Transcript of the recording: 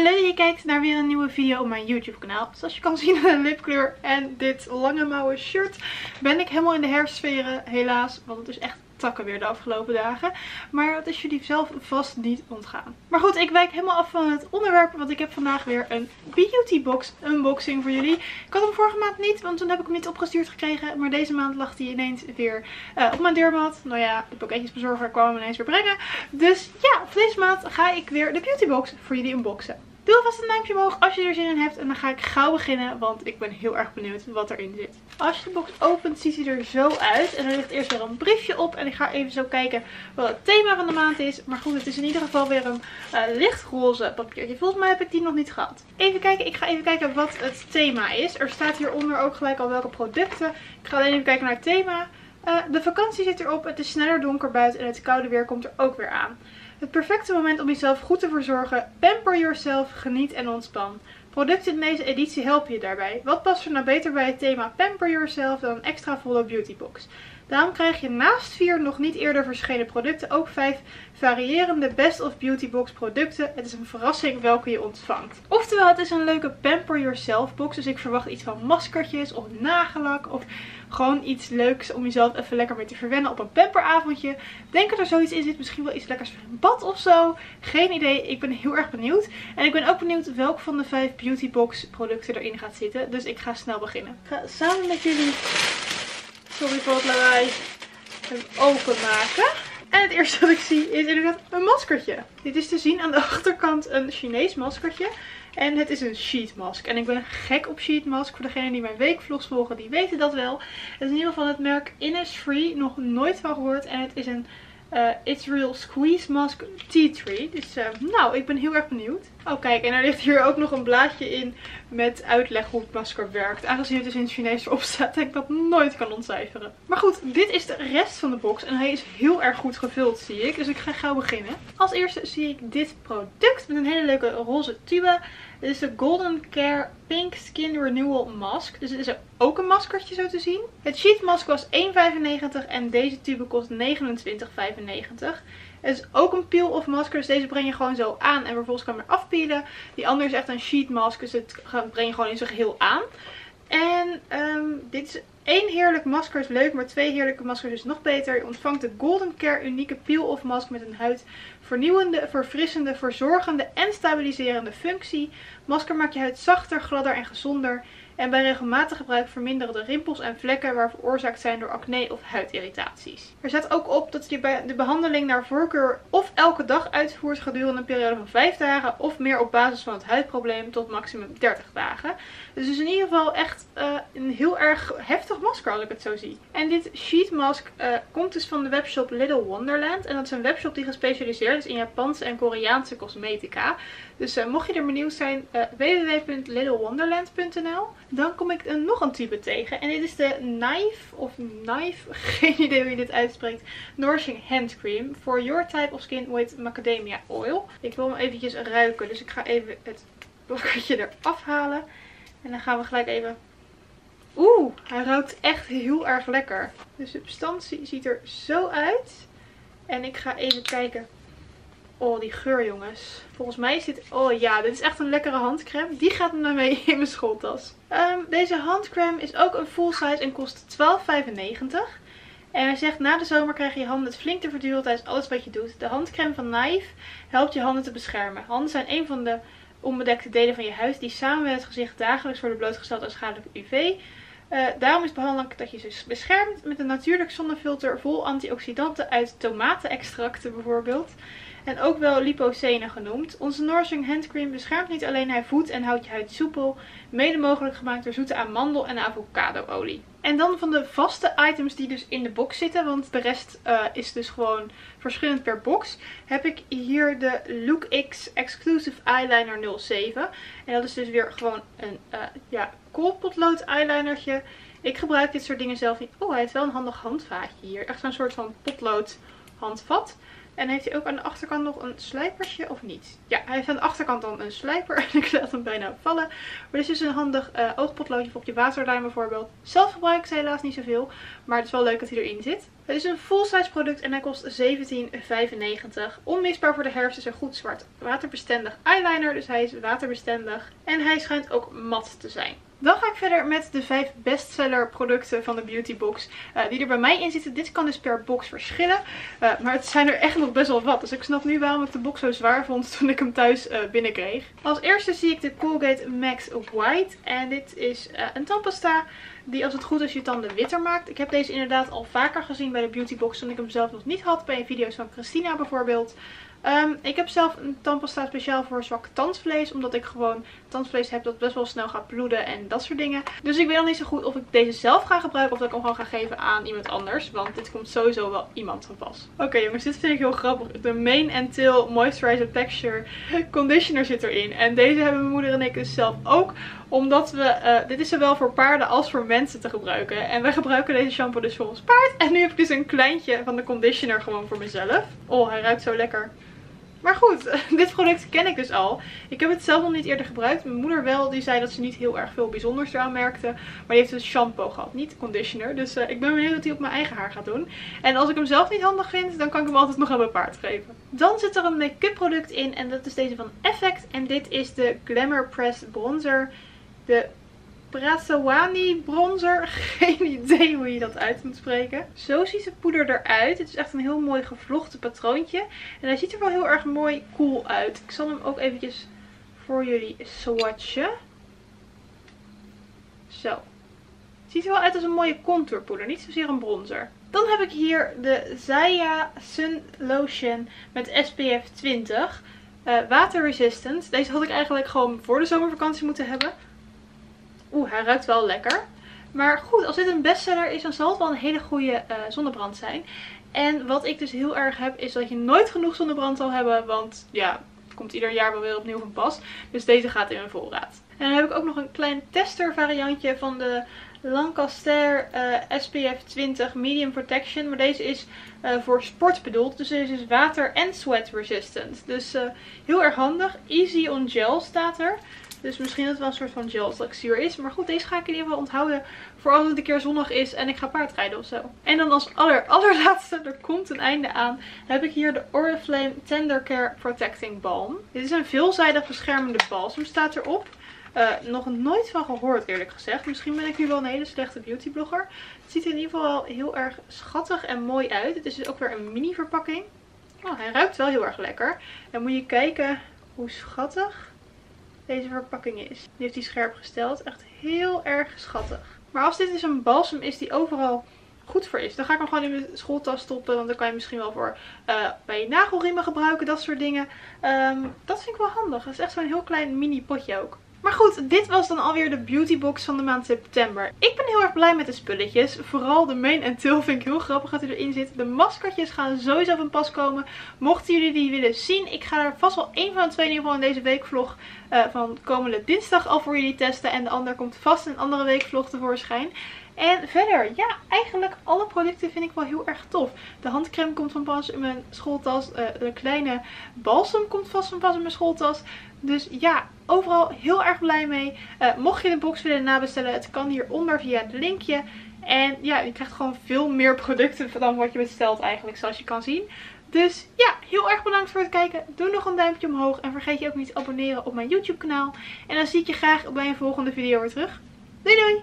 Leuk dat je kijkt naar weer een nieuwe video op mijn YouTube kanaal. Zoals je kan zien aan de lipkleur en dit lange mouwen shirt ben ik helemaal in de herfstsferen helaas. Want het is echt takken weer de afgelopen dagen. Maar dat is jullie zelf vast niet ontgaan. Maar goed, ik wijk helemaal af van het onderwerp. Want ik heb vandaag weer een beauty box unboxing voor jullie. Ik had hem vorige maand niet, want toen heb ik hem niet opgestuurd gekregen. Maar deze maand lag hij ineens weer op mijn deurmat. Nou ja, de pakketjesbezorger kwam hem ineens weer brengen. Dus ja, voor deze maand ga ik weer de beauty box voor jullie unboxen. Doe alvast een duimpje omhoog als je er zin in hebt. En dan ga ik gauw beginnen, want ik ben heel erg benieuwd wat erin zit. Als je de box opent, ziet hij er zo uit. En er ligt eerst weer een briefje op. En ik ga even zo kijken wat het thema van de maand is. Maar goed, het is in ieder geval weer een lichtroze papiertje. Volgens mij heb ik die nog niet gehad. Even kijken, ik ga even kijken wat het thema is. Er staat hieronder ook gelijk al welke producten. Ik ga alleen even kijken naar het thema. De vakantie zit erop. Het is sneller donker buiten en het koude weer komt er ook weer aan. Het perfecte moment om jezelf goed te verzorgen. Pamper yourself, geniet en ontspan. Producten in deze editie helpen je daarbij. Wat past er nou beter bij het thema Pamper yourself dan een extra volle beautybox? Daarom krijg je naast 4 nog niet eerder verschenen producten ook 5 variërende Best of Beauty Box producten. Het is een verrassing welke je ontvangt. Oftewel, het is een leuke Pamper Yourself box. Dus ik verwacht iets van maskertjes of nagellak of gewoon iets leuks om jezelf even lekker mee te verwennen op een pamperavondje. Denk dat er zoiets in zit, misschien wel iets lekkers voor een bad of zo. Geen idee, ik ben heel erg benieuwd. En ik ben ook benieuwd welk van de 5 Beauty Box producten erin gaat zitten. Dus ik ga snel beginnen. Ik ga samen met jullie... Sorry voor het lawaai. Hem openmaken. En het eerste wat ik zie is inderdaad een maskertje. Dit is te zien aan de achterkant een Chinees maskertje. En het is een sheet mask. En ik ben gek op sheet mask. Voor degenen die mijn weekvlogs volgen, die weten dat wel. Het is in ieder geval het merk Innisfree. Nog nooit van gehoord. En het is een It's Real Squeeze Mask Tea Tree. Dus nou, ik ben heel erg benieuwd. Oh kijk, en er ligt hier ook nog een blaadje in met uitleg hoe het masker werkt. Aangezien het dus in het Chinees erop staat, dat ik dat nooit kan ontcijferen. Maar goed, dit is de rest van de box. En hij is heel erg goed gevuld, zie ik. Dus ik ga gauw beginnen. Als eerste zie ik dit product met een hele leuke roze tube. Dit is de Golden Care Pink Skin Renewal Mask. Dus het is ook een maskertje zo te zien. Het sheet mask was €1,95 en deze tube kost €29,95. Het is ook een peel-off masker, dus deze breng je gewoon zo aan en vervolgens kan je hem afpeelen. Die andere is echt een sheet mask, dus het breng je gewoon in zijn geheel aan. En dit is 1 heerlijk masker is leuk, maar 2 heerlijke maskers is nog beter. Je ontvangt de Golden Care unieke peel-off mask met een huidvernieuwende, verfrissende, verzorgende en stabiliserende functie. Masker maakt je huid zachter, gladder en gezonder. En bij regelmatig gebruik verminderen de rimpels en vlekken waar veroorzaakt zijn door acne of huidirritaties. Er staat ook op dat je de behandeling naar voorkeur of elke dag uitvoert gedurende een periode van 5 dagen. Of meer op basis van het huidprobleem tot maximum 30 dagen. Dus het is in ieder geval echt een heel erg heftig masker als ik het zo zie. En dit sheet mask komt dus van de webshop Little Wonderland. En dat is een webshop die gespecialiseerd is in Japanse en Koreaanse cosmetica. Dus mocht je er benieuwd zijn, www.littlewonderland.nl. Dan kom ik nog een type tegen. En dit is de Knife, geen idee hoe je dit uitspreekt. Nourishing Hand Cream. For your type of skin with macadamia oil. Ik wil hem eventjes ruiken, dus ik ga even het plakkertje eraf halen. En dan gaan we gelijk even... Oeh, hij ruikt echt heel erg lekker. De substantie ziet er zo uit. En ik ga even kijken... Oh, die geur jongens. Volgens mij is dit... Oh ja, dit is echt een lekkere handcrème. Die gaat met mij mee in mijn schooltas. Deze handcrème is ook een full size en kost €12,95. En hij zegt na de zomer krijg je handen het flink te verduren tijdens alles wat je doet. De handcrème van Knife helpt je handen te beschermen. Handen zijn een van de onbedekte delen van je huid die samen met het gezicht dagelijks worden blootgesteld aan schadelijke UV. Daarom is het belangrijk dat je ze beschermt met een natuurlijk zonnefilter vol antioxidanten uit tomatenextracten bijvoorbeeld. En ook wel lipocene genoemd. Onze Nourishing Hand Cream beschermt niet alleen, hij voedt en houdt je huid soepel. Mede mogelijk gemaakt door zoete amandel en avocadoolie. En dan van de vaste items die dus in de box zitten, want de rest is dus gewoon verschillend per box, heb ik hier de Look X Exclusive Eyeliner 07. En dat is dus weer gewoon een koolpotlood eyelinertje. Ik gebruik dit soort dingen zelf niet. Oh, hij heeft wel een handig handvaatje hier. Echt zo'n soort van potlood handvat. En heeft hij ook aan de achterkant nog een slijpertje of niet? Ja, hij heeft aan de achterkant dan een slijper. En ik laat hem bijna vallen. Maar dit is dus een handig oogpotloodje voor op je waterlijn bijvoorbeeld. Zelf gebruik ik ze helaas niet zoveel. Maar het is wel leuk dat hij erin zit. Het is een full-size product en hij kost €17,95. Onmisbaar voor de herfst is een goed zwart waterbestendig eyeliner. Dus hij is waterbestendig. En hij schijnt ook mat te zijn. Dan ga ik verder met de 5 bestseller producten van de Beauty Box die er bij mij in zitten. Dit kan dus per box verschillen. Maar het zijn er echt nog best wel wat. Dus ik snap nu waarom ik de box zo zwaar vond toen ik hem thuis binnenkreeg. Als eerste zie ik de Colgate Max White. En dit is een tandpasta die als het goed is je tanden witter maakt. Ik heb deze inderdaad al vaker gezien bij de Beauty Box toen ik hem zelf nog niet had. Bij video's van Christina bijvoorbeeld. Ik heb zelf een tandpasta speciaal voor zwak tandvlees. Omdat ik gewoon tandvlees heb dat best wel snel gaat bloeden en dat soort dingen. Dus ik weet nog niet zo goed of ik deze zelf ga gebruiken of dat ik hem gewoon ga geven aan iemand anders. Want dit komt sowieso wel iemand van pas. Oké jongens, dit vind ik heel grappig. De Mane & Tail Moisturizer Texture Conditioner zit erin. En deze hebben mijn moeder en ik dus zelf ook. Omdat we, dit is zowel voor paarden als voor mensen te gebruiken. En wij gebruiken deze shampoo dus voor ons paard. En nu heb ik dus een kleintje van de conditioner gewoon voor mezelf. Oh, hij ruikt zo lekker. Maar goed, dit product ken ik dus al. Ik heb het zelf nog niet eerder gebruikt. Mijn moeder wel, die zei dat ze niet heel erg veel bijzonders eraan merkte. Maar die heeft dus shampoo gehad, niet conditioner. Dus ik ben benieuwd wat hij op mijn eigen haar gaat doen. En als ik hem zelf niet handig vind, dan kan ik hem altijd nog aan mijn paard geven. Dan zit er een make-up product in en dat is deze van Effect. En dit is de Glamour Pressed Bronzer. De Prasawani bronzer. Geen idee hoe je dat uit moet spreken. Zo ziet de poeder eruit. Het is echt een heel mooi gevlochten patroontje. En hij ziet er wel heel erg mooi cool uit. Ik zal hem ook eventjes voor jullie swatchen. Zo. Het ziet er wel uit als een mooie contourpoeder. Niet zozeer een bronzer. Dan heb ik hier de Zaya Sun Lotion met SPF 20. Water resistant. Deze had ik eigenlijk gewoon voor de zomervakantie moeten hebben. Oeh, hij ruikt wel lekker. Maar goed, als dit een bestseller is, dan zal het wel een hele goede zonnebrand zijn. En wat ik dus heel erg heb, is dat je nooit genoeg zonnebrand zal hebben. Want ja, het komt ieder jaar wel weer opnieuw van pas. Dus deze gaat in mijn voorraad. En dan heb ik ook nog een klein tester variantje van de Lancaster SPF 20 Medium Protection. Maar deze is voor sport bedoeld. Dus deze is water en sweat resistant. Dus heel erg handig. Easy on gel staat er. Dus misschien dat het wel een soort van gel textuur is. Maar goed, deze ga ik in ieder geval onthouden voor als het een keer zonnig is en ik ga paardrijden of zo. En dan als allerlaatste, er komt een einde aan, heb ik hier de Oriflame Tender Care Protecting Balm. Dit is een veelzijdig beschermende balsem, staat erop. Nog nooit van gehoord eerlijk gezegd. Misschien ben ik nu wel een hele slechte beautyblogger. Het ziet er in ieder geval wel heel erg schattig en mooi uit. Het is dus ook weer een mini verpakking. Oh, hij ruikt wel heel erg lekker. En moet je kijken hoe schattig deze verpakking is. Die heeft hij scherp gesteld. Echt heel erg schattig. Maar als dit dus een balsem is die overal goed voor is, dan ga ik hem gewoon in mijn schooltas stoppen. Want dan kan je misschien wel voor bij je nagelriemen gebruiken. Dat soort dingen. Dat vind ik wel handig. Dat is echt zo'n heel klein mini potje ook. Maar goed, dit was dan alweer de beautybox van de maand september. Ik ben heel erg blij met de spulletjes. Vooral de Mane & Tail vind ik heel grappig dat hij erin zit. De maskertjes gaan sowieso van pas komen. Mochten jullie die willen zien, ik ga er vast wel één van de twee in ieder geval in deze weekvlog van komende dinsdag al voor jullie testen. En de ander komt vast in een andere weekvlog tevoorschijn. En verder, ja, eigenlijk alle producten vind ik wel heel erg tof. De handcrème komt van pas in mijn schooltas. De kleine balsem komt vast van pas in mijn schooltas. Dus ja, overal heel erg blij mee. Mocht je de box willen nabestellen, het kan hieronder via het linkje. En ja, je krijgt gewoon veel meer producten dan wat je bestelt eigenlijk, zoals je kan zien. Dus ja, heel erg bedankt voor het kijken. Doe nog een duimpje omhoog. En vergeet je ook niet te abonneren op mijn YouTube kanaal. En dan zie ik je graag bij een volgende video weer terug. Doei doei!